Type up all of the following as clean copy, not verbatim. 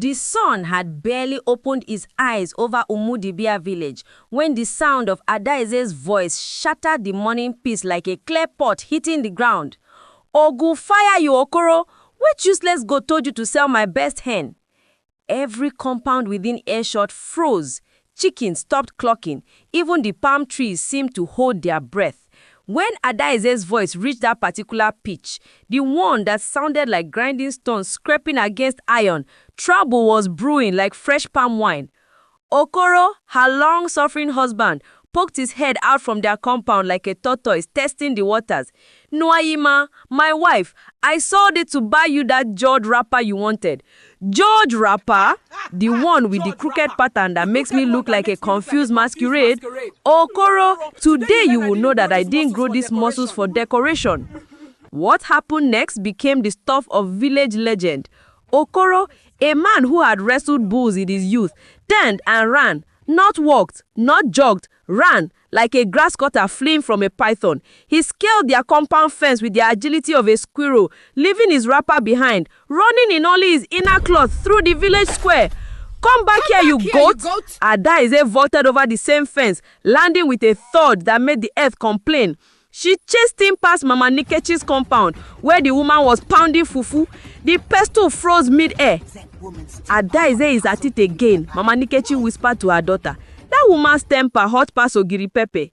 The sun had barely opened his eyes over Umudibia village when the sound of Adaeze's voice shattered the morning peace like a clay pot hitting the ground. Ogu, fire you, Okoro! Which useless goat told you to sell my best hen? Every compound within earshot froze. Chickens stopped clucking. Even the palm trees seemed to hold their breath. When Adaeze's voice reached that particular pitch, the one that sounded like grinding stones scraping against iron, trouble was brewing like fresh palm wine. Okoro, her long-suffering husband, poked his head out from their compound like a tortoise testing the waters. Noayima, my wife, I sold it to buy you that George wrapper you wanted. George wrapper? The one with the crooked pattern that makes me look like a confused masquerade? Okoro, today you will know that I didn't grow these muscles for decoration. What happened next became the stuff of village legend. Okoro, a man who had wrestled bulls in his youth, turned and ran, not walked, not jogged, ran like a grass cutter fleeing from a python. He scaled their compound fence with the agility of a squirrel, leaving his wrapper behind, running in only his inner cloth through the village square. Come back here, you goat! Adaeze vaulted over the same fence, landing with a thud that made the earth complain. She chased him past Mama Nkechi's compound, where the woman was pounding fufu. The pestle froze mid-air. Adaeze is at it again, Mama Nkechi whispered to her daughter. That woman's temper hot past ogiri pepe.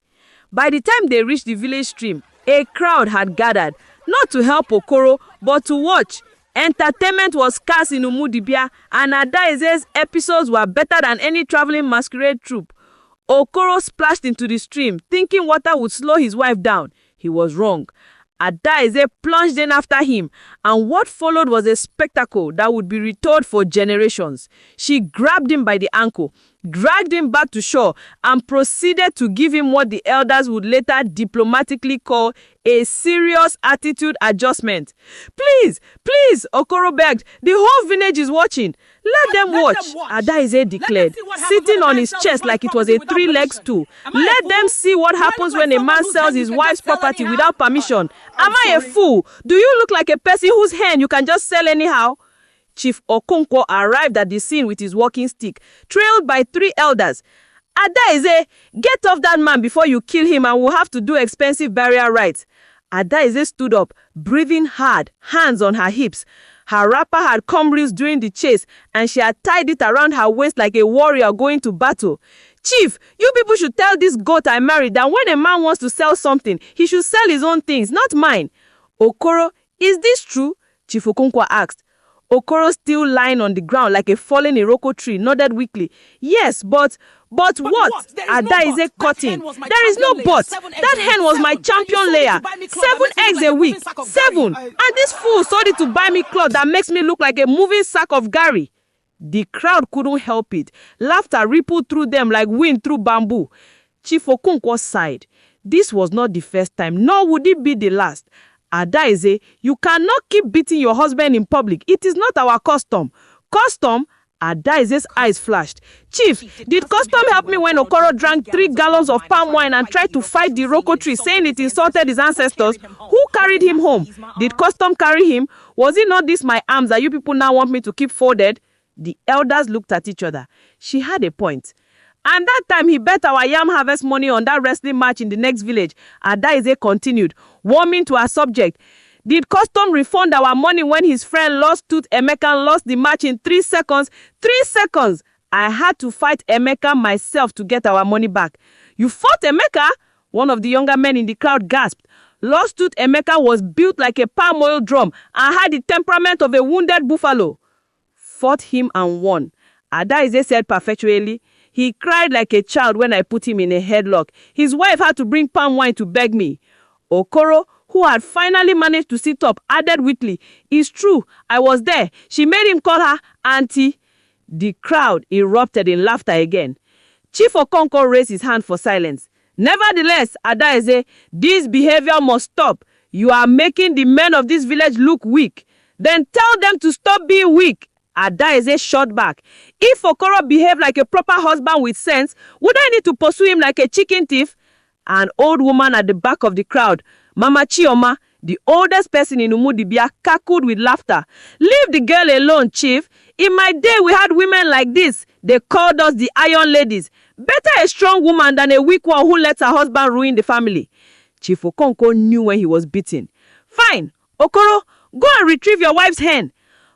By the time they reached the village stream, a crowd had gathered, not to help Okoro, but to watch. Entertainment was scarce in Umudibia, and Adaeze's episodes were better than any traveling masquerade troupe. Okoro splashed into the stream, thinking water would slow his wife down. He was wrong. Adaeze plunged in after him, and what followed was a spectacle that would be retold for generations. She grabbed him by the ankle, dragged him back to shore, and proceeded to give him what the elders would later diplomatically call a serious attitude adjustment. Please, please, Okoro begged. The whole village is watching. Let them watch, Adaeze declared, sitting on his chest like it was a three-legged stool. Let them see what happens when a man sells his wife's property without permission. Am I a fool? Do you look like a person whose hand you can just sell anyhow? Chief Okonkwo arrived at the scene with his walking stick, trailed by three elders. Adaeze, get off that man before you kill him and we'll have to do expensive burial rites. Adaeze stood up, breathing hard, hands on her hips. Her wrapper had come loose during the chase, and she had tied it around her waist like a warrior going to battle. Chief, you people should tell this goat I married that when a man wants to sell something, he should sell his own things, not mine. Okoro, is this true? Chief Okonkwo asked. Okoro, still lying on the ground like a fallen Iroko tree, nodded weakly. Yes, but what? Adaeze cut in. There is no but. That hen was my champion layer. 7 eggs a week. 7. And this fool sold it to buy me cloth that makes me look like a moving sack of Gary. The crowd couldn't help it. Laughter rippled through them like wind through bamboo. Chief Okonkwo sighed. This was not the first time, nor would it be the last. Adaeze, you cannot keep beating your husband in public. It is not our custom. Custom? Adaeze's eyes flashed. Chief, did custom help me when Okoro drank 3 gallons of palm wine and tried to fight the Iroko tree, saying it insulted his ancestors? Who carried him home? Did custom carry him? Was it not this my arms that you people now want me to keep folded? The elders looked at each other. She had a point. And that time he bet our yam harvest money on that wrestling match in the next village. Adaeze continued, warming to her subject. Did custom refund our money when his friend Lost Tooth Emeka lost the match in 3 seconds? 3 seconds! I had to fight Emeka myself to get our money back. You fought Emeka? One of the younger men in the crowd gasped. Lost Tooth Emeka was built like a palm oil drum and had the temperament of a wounded buffalo. Fought him and won. Adaeze said perpetually. He cried like a child when I put him in a headlock. His wife had to bring palm wine to beg me. Okoro, who had finally managed to sit up, added weakly, It's true, I was there. She made him call her auntie. The crowd erupted in laughter again. Chief Okonkwo raised his hand for silence. Nevertheless, Adaeze, this behavior must stop. You are making the men of this village look weak. Then tell them to stop being weak. Adaeze shot back. If Okoro behaved like a proper husband with sense, would I need to pursue him like a chicken thief? An old woman at the back of the crowd, Mama Chioma, the oldest person in Umudibia, cackled with laughter. Leave the girl alone, Chief. In my day, we had women like this. They called us the Iron Ladies. Better a strong woman than a weak one who lets her husband ruin the family. Chief Okonkwo knew when he was beaten. Fine, Okoro, go and retrieve your wife's hen.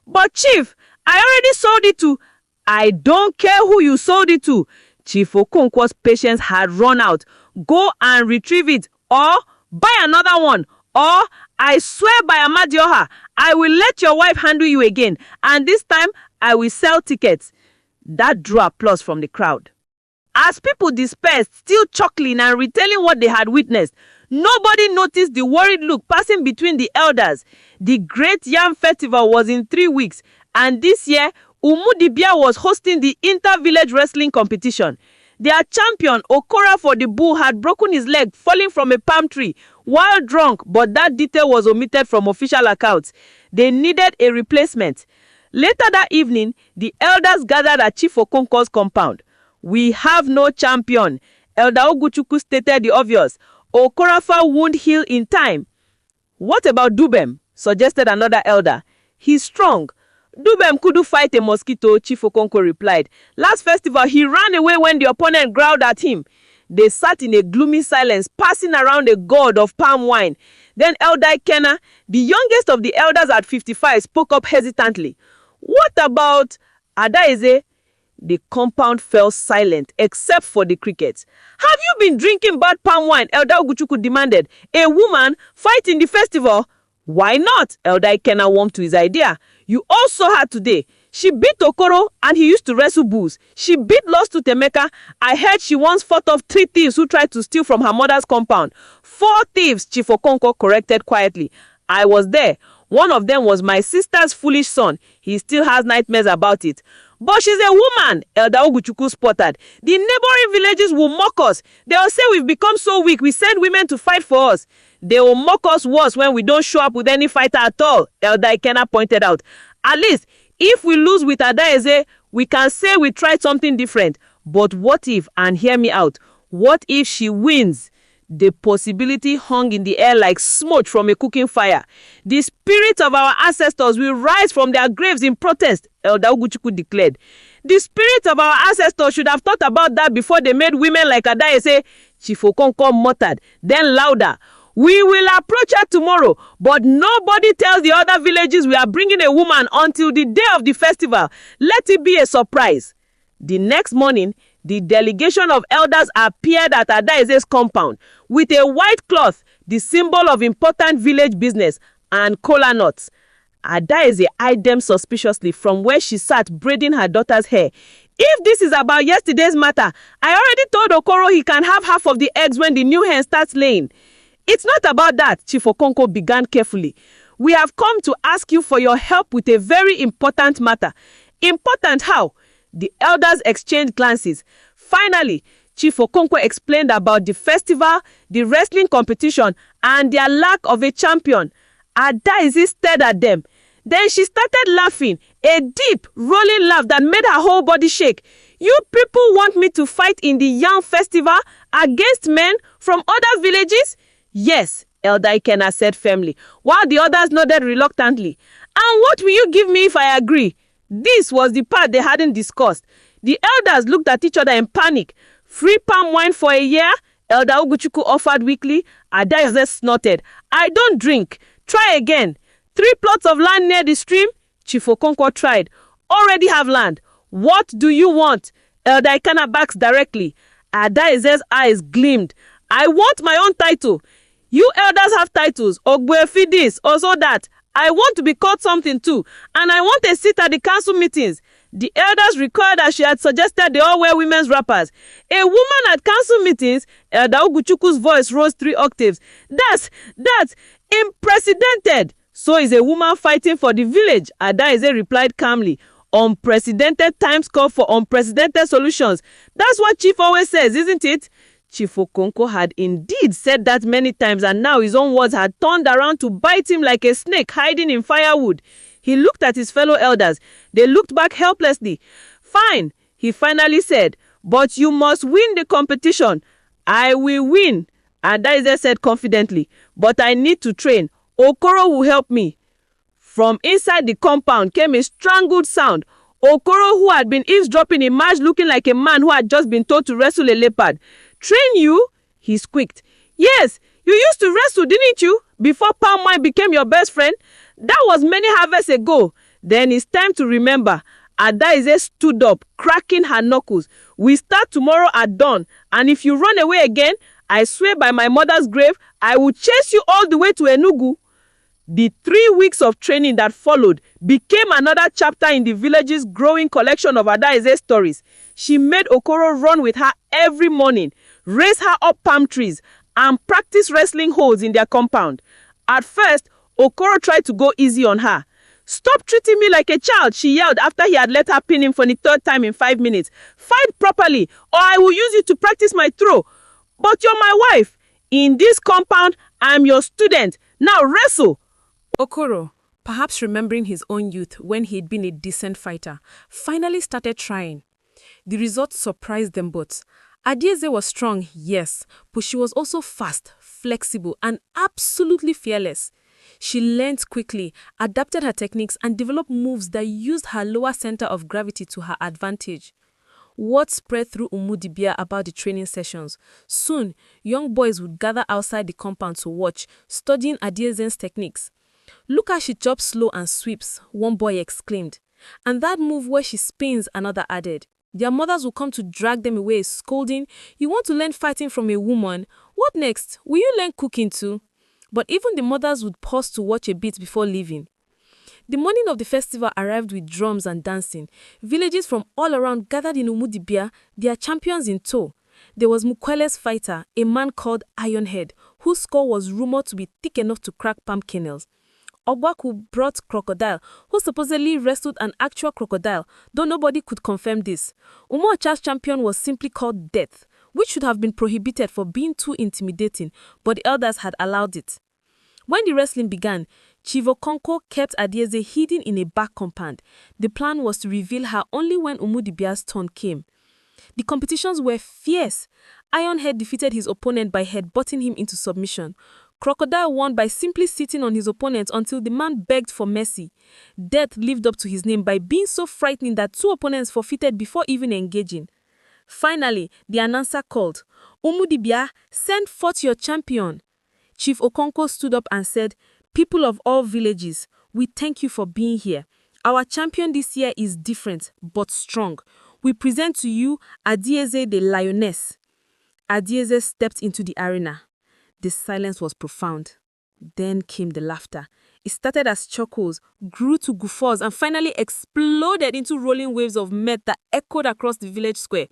But Chief, I already sold it to... I don't care who you sold it to. Chief Okonkwo's patience had run out. Go and retrieve it, or buy another one, or I swear by Amadioha, I will let your wife handle you again, and this time I will sell tickets. That drew applause from the crowd. As people dispersed, still chuckling and retelling what they had witnessed, nobody noticed the worried look passing between the elders. The Great Yam Festival was in 3 weeks, and this year, Umudibia was hosting the inter-village wrestling competition. Their champion, Okora for the Bull, had broken his leg falling from a palm tree while drunk, but that detail was omitted from official accounts. They needed a replacement. Later that evening, the elders gathered at Chief Okonkwo's compound. We have no champion. Elder Oguchukwu stated the obvious. Okorafa won't heal in time. What about Dubem? Suggested another elder. He's strong. Dubem couldn't fight a mosquito, Chief Okonkwo replied. Last festival, he ran away when the opponent growled at him. They sat in a gloomy silence, passing around a gourd of palm wine. Then Elder Ikena, the youngest of the elders at 55, spoke up hesitantly. What about Adaeze? The compound fell silent, except for the crickets. Have you been drinking bad palm wine? Elder Oguchukwu demanded. A woman fight in the festival? Why not? Elder Ikena warmed to his idea. You also had today. She beat Okoro and he used to wrestle bulls. She beat Lost to Temeka. I heard she once fought off 3 thieves who tried to steal from her mother's compound. 4 thieves, Chief Okonkwo corrected quietly. I was there. One of them was my sister's foolish son. He still has nightmares about it. But she's a woman, Elder Oguchukwu sputtered. The neighboring villages will mock us. They'll say we've become so weak, we send women to fight for us. They will mock us worse when we don't show up with any fighter at all, Elder Ikena pointed out. At least, if we lose with Adaeze, we can say we tried something different. But what if, and hear me out, what if she wins? The possibility hung in the air like smoke from a cooking fire. The spirits of our ancestors will rise from their graves in protest, Elder Oguchukwu declared. The spirits of our ancestors should have thought about that before they made women like Adaeze, Chief Okonkwo muttered, then louder. We will approach her tomorrow, but nobody tells the other villages we are bringing a woman until the day of the festival. Let it be a surprise. The next morning, the delegation of elders appeared at Adaeze's compound with a white cloth, the symbol of important village business, and kola nuts. Adaeze eyed them suspiciously from where she sat braiding her daughter's hair. If this is about yesterday's matter, I already told Okoro he can have half of the eggs when the new hen starts laying. It's not about that, Chief Okonkwo began carefully. We have come to ask you for your help with a very important matter. Important how? The elders exchanged glances. Finally, Chief Okonkwo explained about the festival, the wrestling competition, and their lack of a champion. Adaeze stared at them. Then she started laughing, a deep, rolling laugh that made her whole body shake. You people want me to fight in the Yam Festival against men from other villages? Yes, Elder Ikena said firmly, while the others nodded reluctantly. And what will you give me if I agree? This was the part they hadn't discussed. The elders looked at each other in panic. Free palm wine for a year? Elder Oguchukwu offered weakly. Adaeze snorted. I don't drink. Try again. 3 plots of land near the stream? Chief Okonkwo tried. Already have land. What do you want? Elder Ikena backs directly. Adaeze's eyes gleamed. I want my own title. You elders have titles. Ogbuefi this, also that. I want to be called something too. And I want a seat at the council meetings. The elders recalled that she had suggested they all wear women's wrappers. A woman at council meetings? Elder Oguchukwu's voice rose 3 octaves. That's unprecedented. So is a woman fighting for the village, Adaeze replied calmly. Unprecedented times call for unprecedented solutions. That's what Chief always says, isn't it? Chief Okonkwo had indeed said that many times, and now his own words had turned around to bite him like a snake hiding in firewood. He looked at his fellow elders. They looked back helplessly. Fine, he finally said, but you must win the competition. I will win, Adaeze said confidently, but I need to train. Okoro will help me. From inside the compound came a strangled sound. Okoro, who had been eavesdropping, emerged looking like a man who had just been told to wrestle a leopard. "Train you?" he squeaked. "Yes, you used to wrestle, didn't you? Before palm wine became your best friend? That was many harvests ago." "Then it's time to remember." Adaeze stood up, cracking her knuckles. "We start tomorrow at dawn, and if you run away again, I swear by my mother's grave, I will chase you all the way to Enugu." The 3 weeks of training that followed became another chapter in the village's growing collection of Adaeze stories. She made Okoro run with her every morning, raise her up palm trees, and practice wrestling holds in their compound. At first, Okoro tried to go easy on her. "Stop treating me like a child," she yelled after he had let her pin him for the 3rd time in 5 minutes. "Fight properly, or I will use you to practice my throw." "But you're my wife. In this compound, I'm your student. Now wrestle." Okoro, perhaps remembering his own youth when he'd been a decent fighter, finally started trying. The results surprised them both. Adaeze was strong, yes, but she was also fast, flexible, and absolutely fearless. She learned quickly, adapted her techniques, and developed moves that used her lower center of gravity to her advantage. Word spread through Umudibia about the training sessions. Soon, young boys would gather outside the compound to watch, studying Adaeze's techniques. "Look how she jumps slow and sweeps," one boy exclaimed. "And that move where she spins," another added. Their mothers would come to drag them away, scolding, "You want to learn fighting from a woman? What next? Will you learn cooking too?" But even the mothers would pause to watch a bit before leaving. The morning of the festival arrived with drums and dancing. Villages from all around gathered in Umudibia, their champions in tow. There was Mukwele's fighter, a man called Ironhead, whose skull was rumored to be thick enough to crack palm kernels. Ogwaku brought Crocodile, who supposedly wrestled an actual crocodile, though nobody could confirm this. Umuocha's champion was simply called Death, which should have been prohibited for being too intimidating, but the elders had allowed it. When the wrestling began, Chivo Konko kept Adaeze hidden in a back compound. The plan was to reveal her only when Umudibia's turn came. The competitions were fierce. Ironhead defeated his opponent by headbutting him into submission. Crocodile won by simply sitting on his opponent until the man begged for mercy. Death lived up to his name by being so frightening that 2 opponents forfeited before even engaging. Finally, the announcer called, "Umudibia, send forth your champion." Chief Okonko stood up and said, "People of all villages, we thank you for being here. Our champion this year is different, but strong. We present to you Adaeze the Lioness." Adaeze stepped into the arena. The silence was profound. Then came the laughter. It started as chuckles, grew to guffaws, and finally exploded into rolling waves of mirth that echoed across the village square.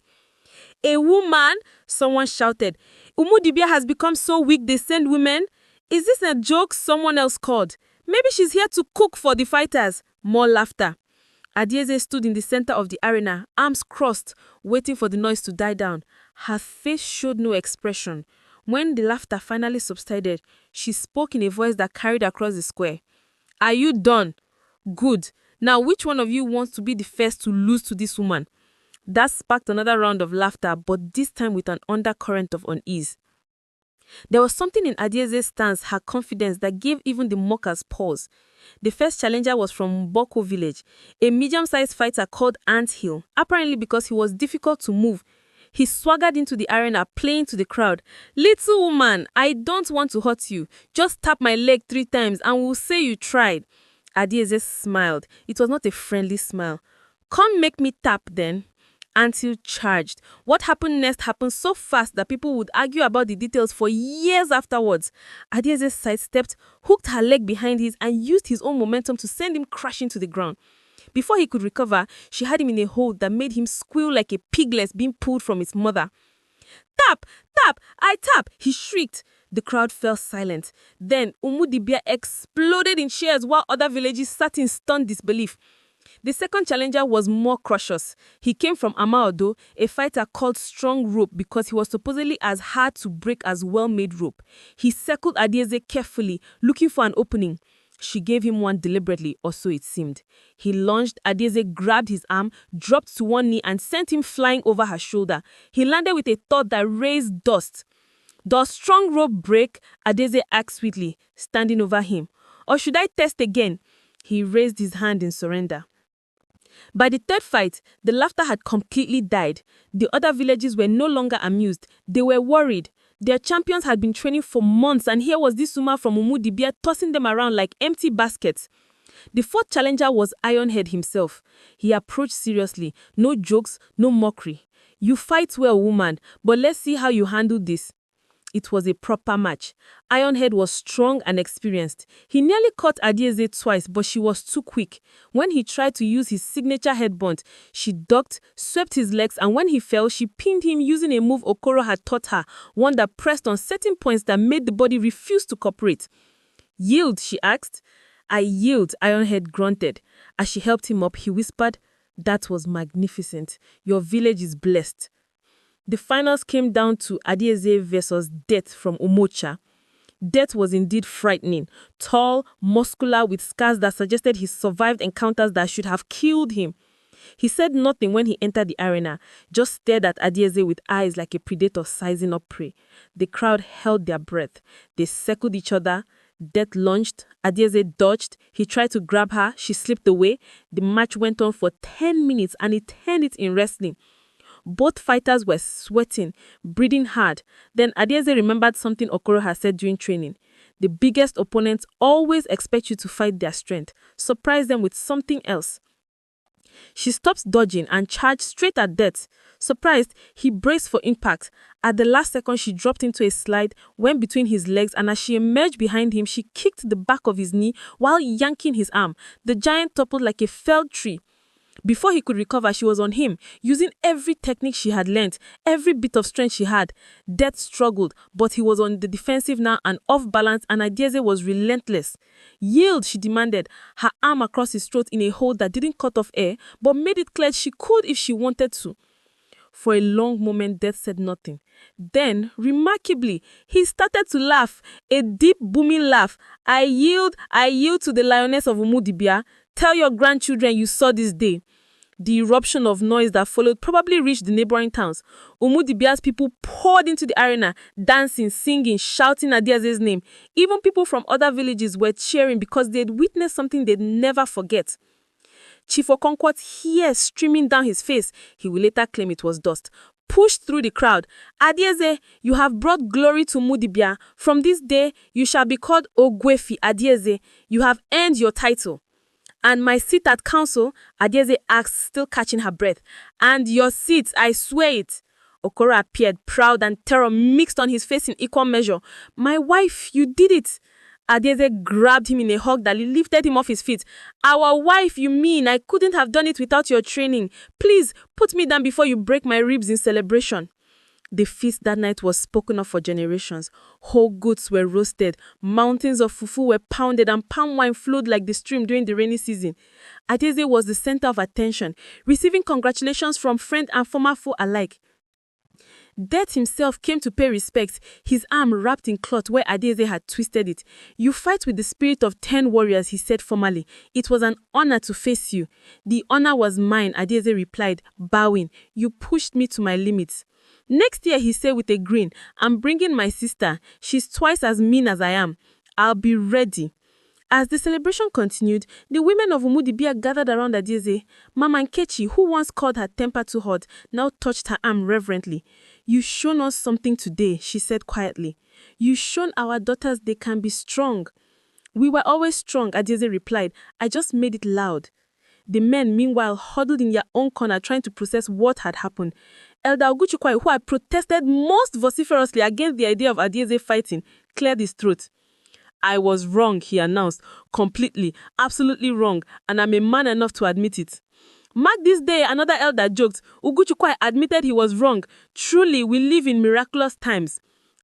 "A woman?" someone shouted. "Umudibia has become so weak they send women? Is this a joke?" someone else called. "Maybe she's here to cook for the fighters." More laughter. Adaeze stood in the center of the arena, arms crossed, waiting for the noise to die down. Her face showed no expression. When the laughter finally subsided, she spoke in a voice that carried across the square. "Are you done? Good. Now which one of you wants to be the first to lose to this woman?" That sparked another round of laughter, but this time with an undercurrent of unease. There was something in Adaeze's stance, her confidence, that gave even the mockers pause. The first challenger was from Mboko village, a medium-sized fighter called Ant Hill, apparently because he was difficult to move. He swaggered into the arena, playing to the crowd. "Little woman, I don't want to hurt you. Just tap my leg 3 times and we'll say you tried." Adaeze smiled. It was not a friendly smile. "Come make me tap then." Until charged. What happened next happened so fast that people would argue about the details for years afterwards. Adaeze sidestepped, hooked her leg behind his, and used his own momentum to send him crashing to the ground. Before he could recover, she had him in a hold that made him squeal like a piglet being pulled from its mother. "Tap! Tap! I tap!" he shrieked. The crowd fell silent. Then Umudibia exploded in cheers while other villages sat in stunned disbelief. The second challenger was more cautious. He came from Amaodo, a fighter called Strong Rope because he was supposedly as hard to break as well-made rope. He circled Adaeze carefully, looking for an opening. She gave him one deliberately, or so it seemed. He lunged, Adaeze grabbed his arm, dropped to one knee and sent him flying over her shoulder. He landed with a thud that raised dust. "Does Strong Rope break?" Adaeze asked sweetly, standing over him. "Or should I test again?" He raised his hand in surrender. By the third fight, the laughter had completely died. The other villages were no longer amused. They were worried. Their champions had been training for months, and here was this woman from Umudibia tossing them around like empty baskets. The fourth challenger was Ironhead himself. He approached seriously. No jokes, no mockery. You fight well, woman, but let's see how you handle this. It was a proper match. Ironhead was strong and experienced. He nearly caught Adaeze twice, but she was too quick. When he tried to use his signature headbutt, she ducked, swept his legs, and when he fell, she pinned him using a move Okoro had taught her, one that pressed on certain points that made the body refuse to cooperate. Yield, she asked. I yield, Ironhead grunted. As she helped him up, he whispered, that was magnificent. Your village is blessed. The finals came down to Adaeze versus Death from Omocha. Death was indeed frightening, tall, muscular, with scars that suggested he survived encounters that should have killed him. He said nothing when he entered the arena, just stared at Adaeze with eyes like a predator sizing up prey. The crowd held their breath. They circled each other. Death lunged. Adaeze dodged. He tried to grab her. She slipped away. The match went on for 10 minutes and it turned it in wrestling. Both fighters were sweating, breathing hard. Then Adaeze remembered something Okoro had said during training. The biggest opponents always expect you to fight their strength. Surprise them with something else. She stopped dodging and charged straight at Death. Surprised, he braced for impact. At the last second, she dropped into a slide, went between his legs, and as she emerged behind him, she kicked the back of his knee while yanking his arm. The giant toppled like a felled tree. Before he could recover, she was on him, using every technique she had learnt, every bit of strength she had. Death struggled, but he was on the defensive now and off balance, and Adaeze was relentless. Yield, she demanded, her arm across his throat in a hold that didn't cut off air, but made it clear she could if she wanted to. For a long moment, Death said nothing. Then, remarkably, he started to laugh, a deep, booming laugh. I yield to the lioness of Umudibia. Tell your grandchildren you saw this day. The eruption of noise that followed probably reached the neighboring towns. Umudibia's people poured into the arena, dancing, singing, shouting Adaeze's name. Even people from other villages were cheering because they had witnessed something they'd never forget. Chief Okonkwo's hair streaming down his face, he will later claim it was dust, pushed through the crowd. Adaeze, you have brought glory to Umudibia. From this day, you shall be called Ogwefi Adaeze. You have earned your title. And my seat at council, Adaeze asked, still catching her breath. And your seat, I swear it. Okoro appeared, proud and terror mixed on his face in equal measure. My wife, you did it. Adaeze grabbed him in a hug that lifted him off his feet. Our wife, you mean? I couldn't have done it without your training. Please, put me down before you break my ribs in celebration. The feast that night was spoken of for generations. Whole goats were roasted, mountains of fufu were pounded, and palm wine flowed like the stream during the rainy season. Adaeze was the center of attention, receiving congratulations from friend and former foe alike. Death himself came to pay respects, his arm wrapped in cloth where Adaeze had twisted it. You fight with the spirit of 10 warriors, he said formally. It was an honor to face you. The honor was mine, Adaeze replied, bowing. You pushed me to my limits. Next year, he said with a grin, I'm bringing my sister. She's twice as mean as I am. I'll be ready. As the celebration continued, the women of Umudibia gathered around Adaeze. Mama Nkechi, who once called her temper too hot, now touched her arm reverently. You've shown us something today, she said quietly. You've shown our daughters they can be strong. We were always strong, Adaeze replied. I just made it loud. The men, meanwhile, huddled in their own corner trying to process what had happened. Elder Oguchukwai, who had protested most vociferously against the idea of Adaeze fighting, cleared his throat. I was wrong, he announced, completely, absolutely wrong, and I'm a man enough to admit it. Mark this day, another elder joked. Oguchukwai admitted he was wrong. Truly, we live in miraculous times.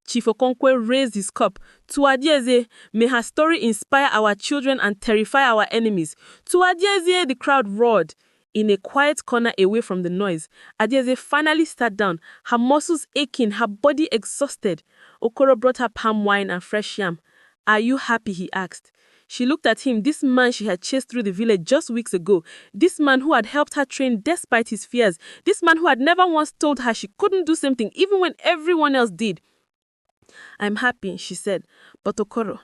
Chief Okonkwo raised his cup. To Adaeze, may her story inspire our children and terrify our enemies. To Adaeze, the crowd roared. In a quiet corner away from the noise, Adaeze finally sat down, her muscles aching, her body exhausted. Okoro brought her palm wine and fresh yam. Are you happy? He asked. She looked at him, this man she had chased through the village just weeks ago, this man who had helped her train despite his fears, this man who had never once told her she couldn't do something even when everyone else did. I'm happy, she said. But Okoro,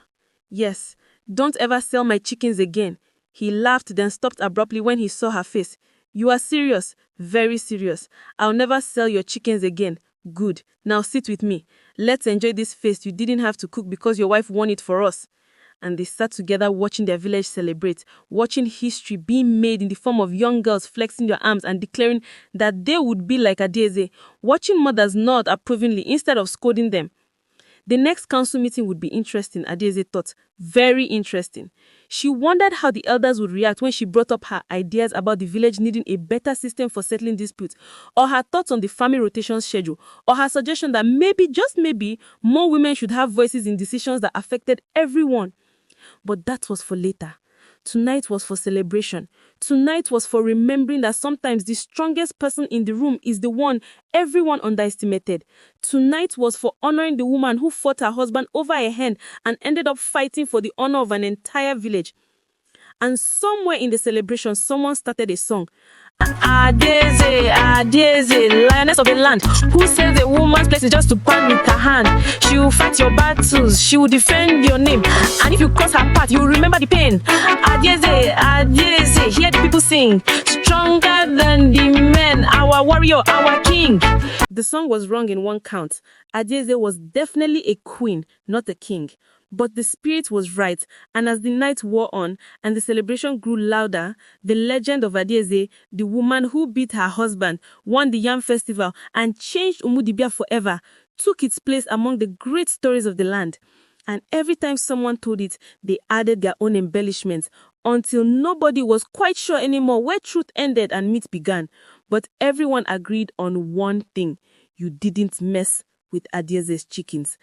yes, don't ever sell my chickens again. He laughed, then stopped abruptly when he saw her face. You are serious? Very serious. I'll never sell your chickens again. Good. Now sit with me. Let's enjoy this feast you didn't have to cook because your wife won it for us. And they sat together watching their village celebrate, watching history being made in the form of young girls flexing their arms and declaring that they would be like Adaeze, watching mothers nod approvingly instead of scolding them. The next council meeting would be interesting, Adaeze thought. Very interesting. She wondered how the elders would react when she brought up her ideas about the village needing a better system for settling disputes, or her thoughts on the family rotation schedule, or her suggestion that maybe, just maybe, more women should have voices in decisions that affected everyone. But that was for later. Tonight was for celebration. Tonight was for remembering that sometimes the strongest person in the room is the one everyone underestimated. Tonight was for honoring the woman who fought her husband over a hen and ended up fighting for the honor of an entire village. And somewhere in the celebration, someone started a song. Adaeze, Adaeze, lioness of the land, who says a woman's place is just to pound with her hand. She will fight your battles, she will defend your name, and if you cross her path, you will remember the pain. Adaeze, Adaeze, hear the people sing, stronger than the men, our warrior, our king. The song was wrong in one count. Adaeze was definitely a queen, not a king. But the spirit was right, and as the night wore on and the celebration grew louder, the legend of Adaeze, the woman who beat her husband, won the Yam Festival, and changed Umudibia forever, took its place among the great stories of the land. And every time someone told it, they added their own embellishments, until nobody was quite sure anymore where truth ended and myth began. But everyone agreed on one thing: you didn't mess with Adaeze's chickens.